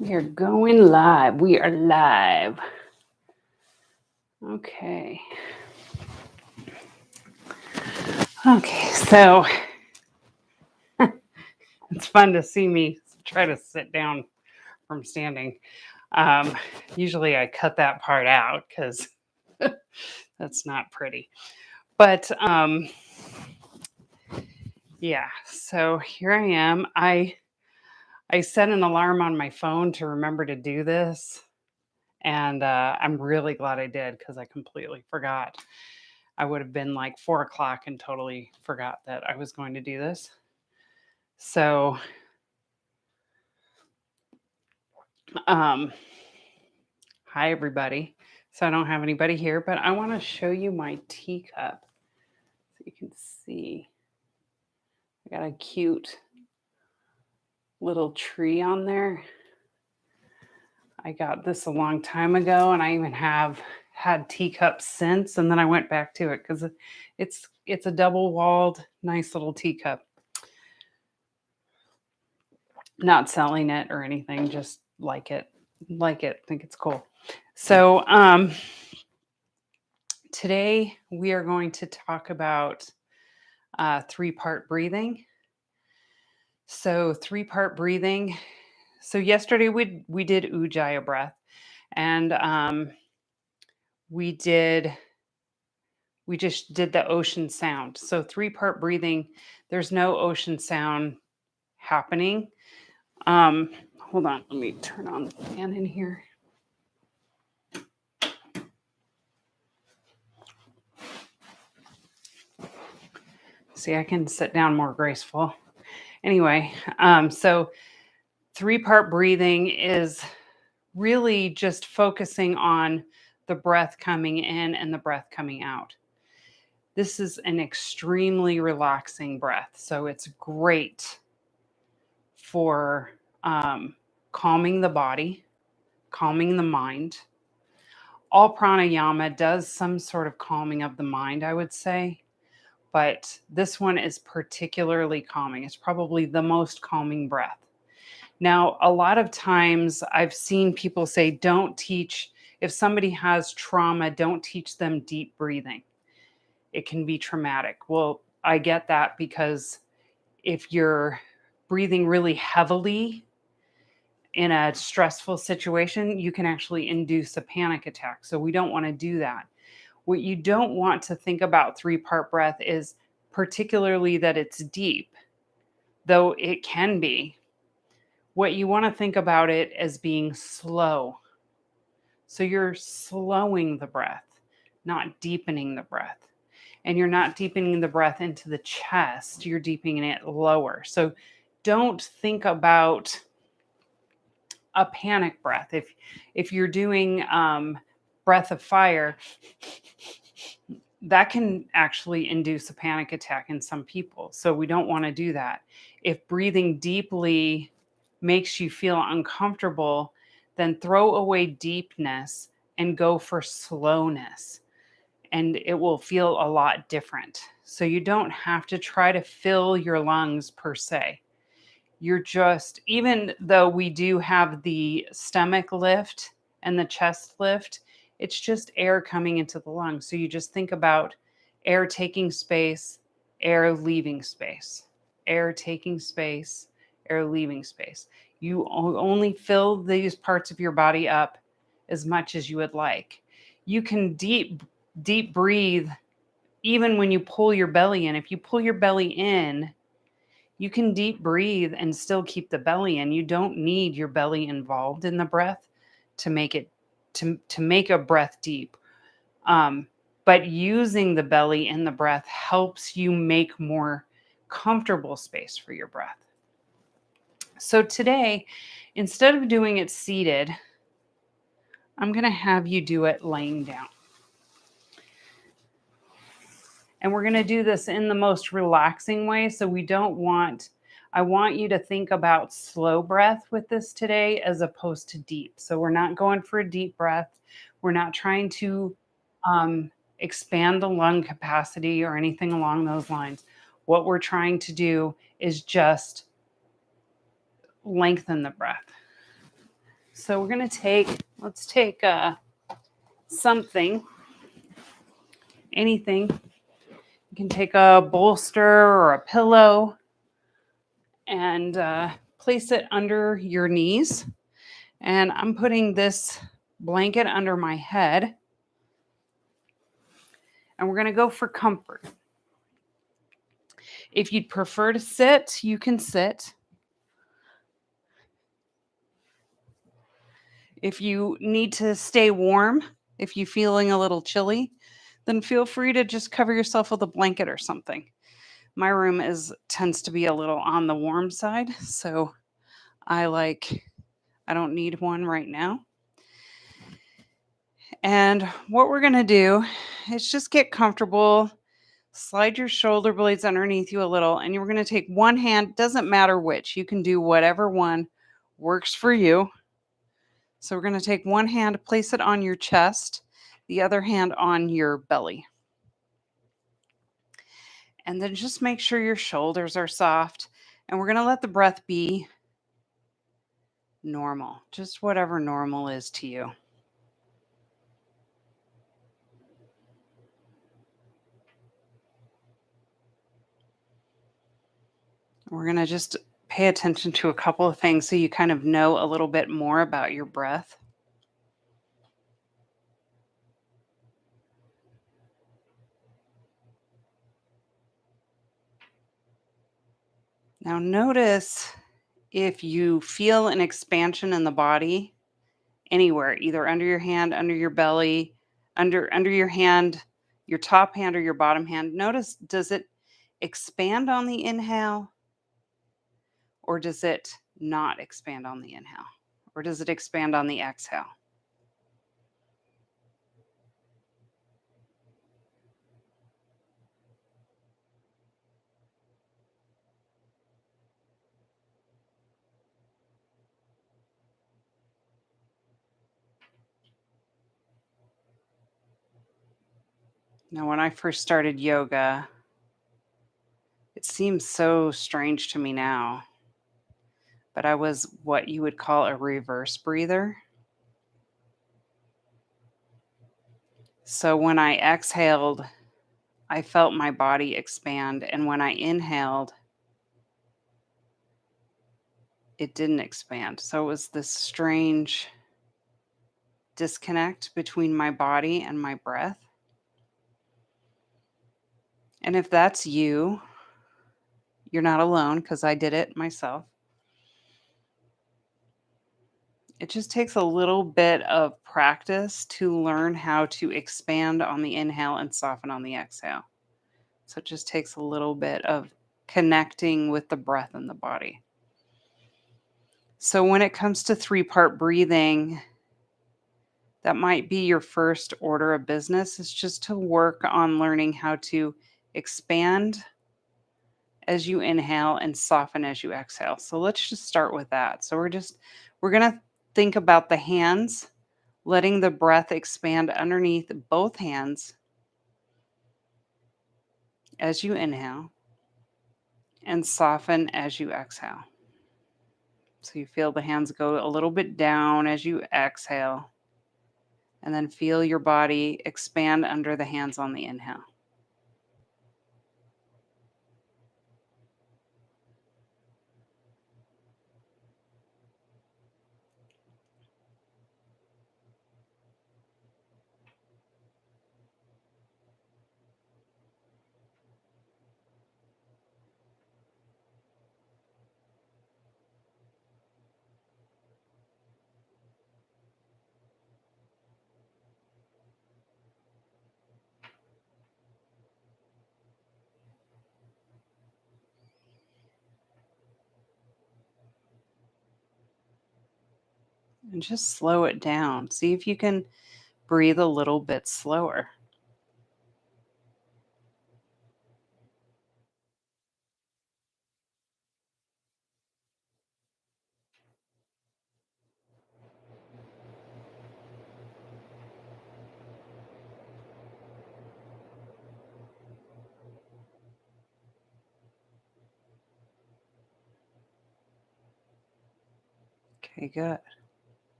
We are going live. We are live. Okay. Okay, so it's fun to see me try to sit down from standing. Um, Usually I cut that part out because that's not pretty. But yeah, so here I am. I set an alarm on my phone to remember to do this. And I'm really glad I did because I completely forgot. I would have been like 4 o'clock and totally forgot that I was going to do this. So, um, hi everybody. So I don't have anybody here, but I want to show you my teacup so you can see. I got a cute little tree on there. I got this a long time ago, and I even have had teacups since. And then I went back to it because it's a double-walled, nice little teacup. Not selling it or anything, just like it, think it's cool. So today we are going to talk about three-part breathing. So three-part breathing. So yesterday we did Ujjayi breath, and we just did the ocean sound. So three-part breathing. There's no ocean sound happening. Hold on, let me turn on the fan in here. See, I can sit down more graceful. Anyway, so three-part breathing is really just focusing on the breath coming in and the breath coming out. This is an extremely relaxing breath. So it's great for calming the body, calming the mind. All pranayama does some sort of calming of the mind, I would say. But this one is particularly calming. It's probably the most calming breath. Now, a lot of times I've seen people say, don't teach, if somebody has trauma, don't teach them deep breathing. It can be traumatic. Well, I get that because if you're breathing really heavily in a stressful situation, you can actually induce a panic attack. So we don't want to do that. What you don't want to think about three-part breath is particularly that it's deep, though it can be. What you want to think about it as being slow. So you're slowing the breath, not deepening the breath. And you're not deepening the breath into the chest, you're deepening it lower. So don't think about a panic breath. If you're doing breath of fire, that can actually induce a panic attack in some people. So we don't want to do that. If breathing deeply makes you feel uncomfortable, then throw away deepness and go for slowness. And it will feel a lot different. So you don't have to try to fill your lungs per se. You're just, even though we do have the stomach lift and the chest lift, it's just air coming into the lungs. So you just think about air taking space, air leaving space, air taking space, air leaving space. You only fill these parts of your body up as much as you would like. You can deep breathe even when you pull your belly in. If you pull your belly in, you can deep breathe and still keep the belly in. You don't need your belly involved in the breath to make it to make a breath deep. But using the belly in the breath helps you make more comfortable space for your breath. So today, instead of doing it seated, I'm going to have you do it laying down. And we're going to do this in the most relaxing way. So I want you to think about slow breath with this today as opposed to deep. So we're not going for a deep breath. We're not trying to expand the lung capacity or anything along those lines. What we're trying to do is just lengthen the breath. So we're going to let's take something, anything. You can take a bolster or a pillow and place it under your knees. And I'm putting this blanket under my head. And we're going to go for comfort. If you'd prefer to sit, you can sit. If you need to stay warm, if you're feeling a little chilly, then feel free to just cover yourself with a blanket or something. My room tends to be a little on the warm side, so I don't need one right now. And what we're going to do is just get comfortable, slide your shoulder blades underneath you a little, and you're going to take one hand, doesn't matter which, you can do whatever one works for you. So we're going to take one hand, place it on your chest, the other hand on your belly. And then just make sure your shoulders are soft. And we're going to let the breath be normal, just whatever normal is to you. We're going to just pay attention to a couple of things so you kind of know a little bit more about your breath. Now notice if you feel an expansion in the body anywhere, either under your hand, under your belly, under your hand, your top hand or your bottom hand. Notice, does it expand on the inhale or does it not expand on the inhale? Or does it expand on the exhale? Now, when I first started yoga, it seems so strange to me now, but I was what you would call a reverse breather. So when I exhaled, I felt my body expand. And when I inhaled, it didn't expand. So it was this strange disconnect between my body and my breath. And if that's you, you're not alone because I did it myself. It just takes a little bit of practice to learn how to expand on the inhale and soften on the exhale. So it just takes a little bit of connecting with the breath and the body. So when it comes to 3-part breathing, that might be your first order of business, is just to work on learning how to expand as you inhale and soften as you exhale. So let's just start with that. So we're going to think about the hands, letting the breath expand underneath both hands as you inhale and soften as you exhale. So you feel the hands go a little bit down as you exhale, and then feel your body expand under the hands on the inhale. And just slow it down. See if you can breathe a little bit slower. Okay, good.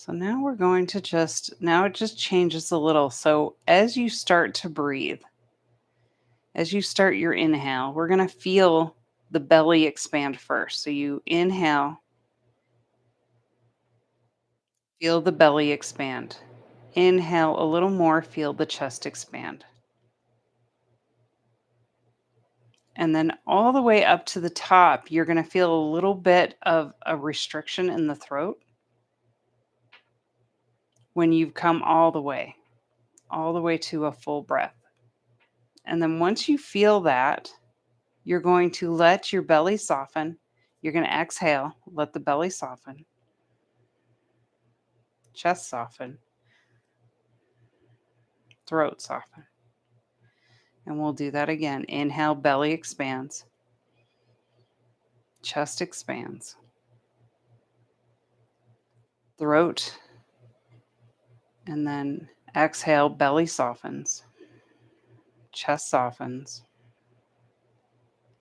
So now we're going to now it just changes a little. So as you start to breathe, as you start your inhale, we're going to feel the belly expand first. So you inhale, feel the belly expand. Inhale a little more, feel the chest expand. And then all the way up to the top, you're going to feel a little bit of a restriction in the throat when you've come all the way to a full breath. And then once you feel that, you're going to let your belly soften. You're going to exhale, let the belly soften, chest soften, throat soften. And we'll do that again. Inhale, belly expands, chest expands, throat, and then exhale, belly softens, chest softens,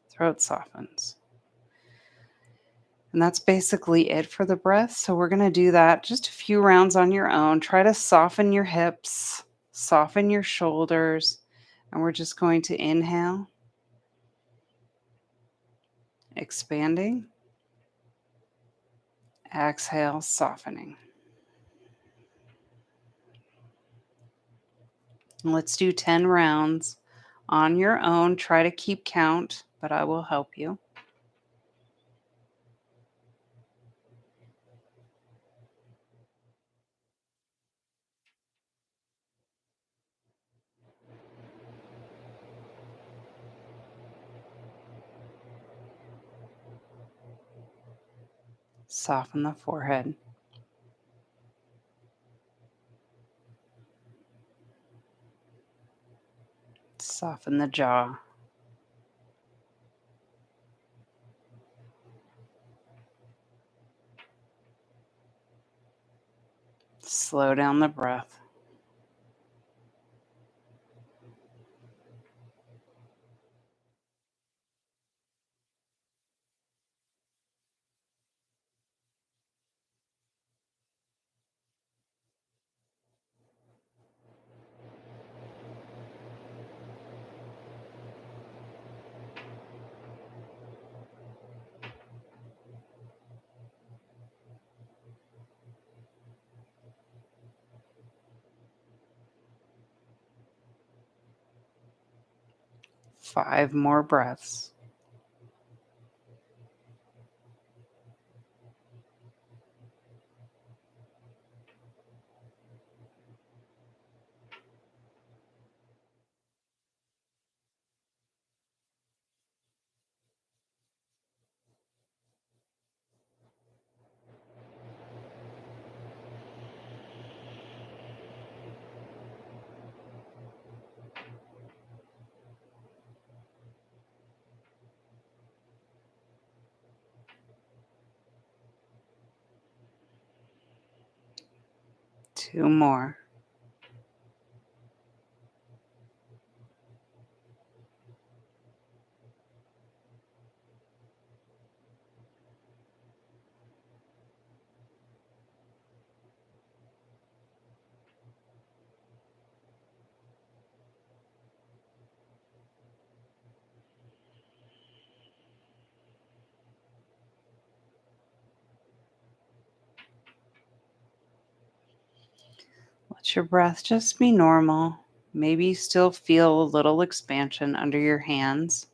throat softens. And that's basically it for the breath. So we're going to do that just a few rounds on your own. Try to soften your hips, soften your shoulders. And we're just going to inhale, expanding, exhale, softening. And let's do 10 rounds on your own. Try to keep count, but I will help you. Soften the forehead. Soften the jaw. Slow down the breath. Five more breaths. Two more. Let your breath just be normal. Maybe you still feel a little expansion under your hands.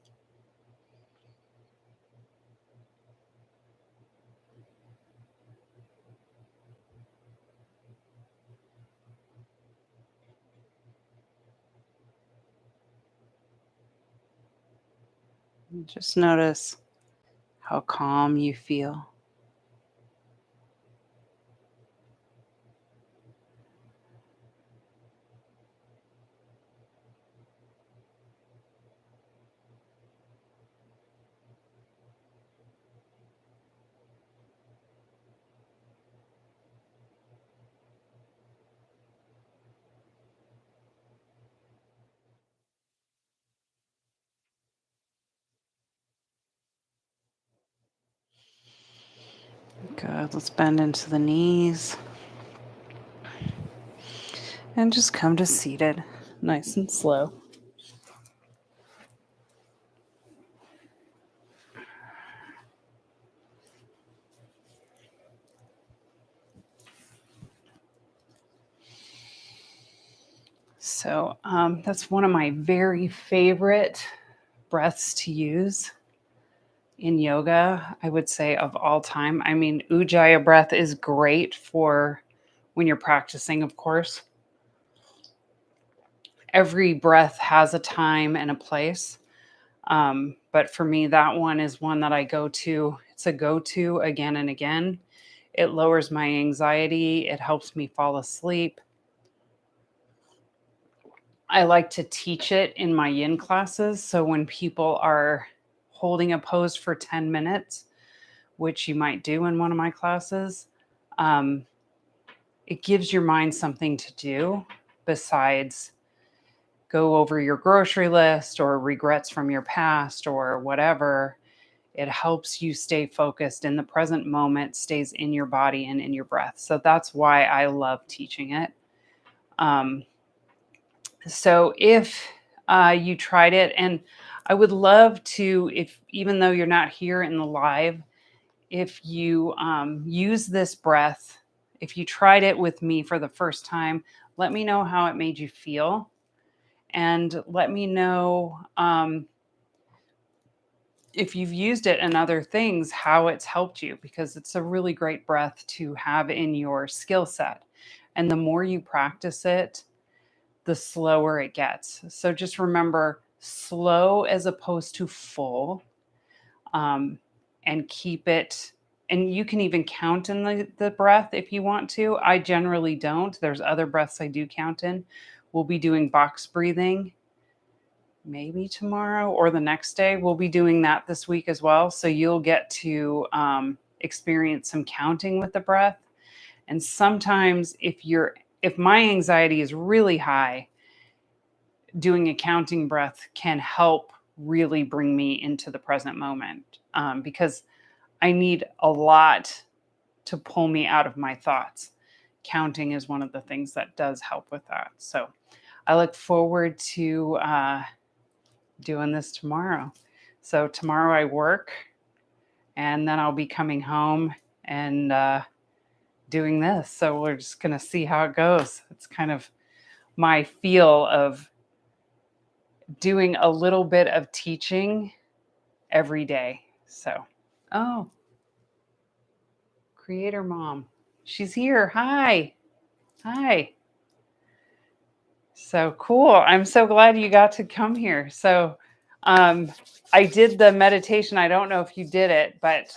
Just notice how calm you feel. Good. Let's bend into the knees. And just come to seated, nice and slow. So that's one of my very favorite breaths to use in yoga, I would say, of all time. I mean, Ujjayi breath is great for when you're practicing, of course. Every breath has a time and a place. But for me, that one is one that I go to. It's a go to again and again. It lowers my anxiety, it helps me fall asleep. I like to teach it in my yin classes. So when people are holding a pose for 10 minutes, which you might do in one of my classes, um, it gives your mind something to do besides go over your grocery list or regrets from your past or whatever. It helps you stay focused in the present moment, stays in your body and in your breath. So that's why I love teaching it. So if you tried it, and I would love to, if even though you're not here in the live, if you use this breath, if you tried it with me for the first time, let me know how it made you feel. And let me know if you've used it in other things, how it's helped you, because it's a really great breath to have in your skill set. And the more you practice it, the slower it gets. So just remember slow as opposed to full, and keep it. And you can even count in the breath if you want to. I generally don't. There's other breaths I do count in. We'll be doing box breathing maybe tomorrow or the next day. We'll be doing that this week as well. So you'll get to experience some counting with the breath. And sometimes if my anxiety is really high, doing a counting breath can help really bring me into the present moment, because I need a lot to pull me out of my thoughts. Counting is one of the things that does help with that. So I look forward to doing this tomorrow. So tomorrow I work, and then I'll be coming home and doing this. So we're just going to see how it goes. It's kind of my feel of doing a little bit of teaching every day. So, oh, creator mom. She's here. Hi. Hi. So cool. I'm so glad you got to come here. So, I did the meditation. I don't know if you did it, but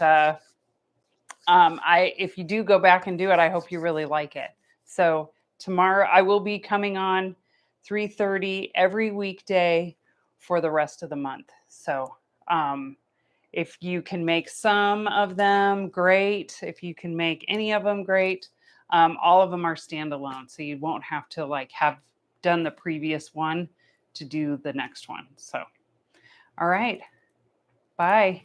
if you do go back and do it, I hope you really like it. So tomorrow I will be coming on 3:30 every weekday for the rest of the month. So if you can make some of them, great. If you can make any of them, great. All of them are standalone, so you won't have to have done the previous one to do the next one. So, all right. Bye.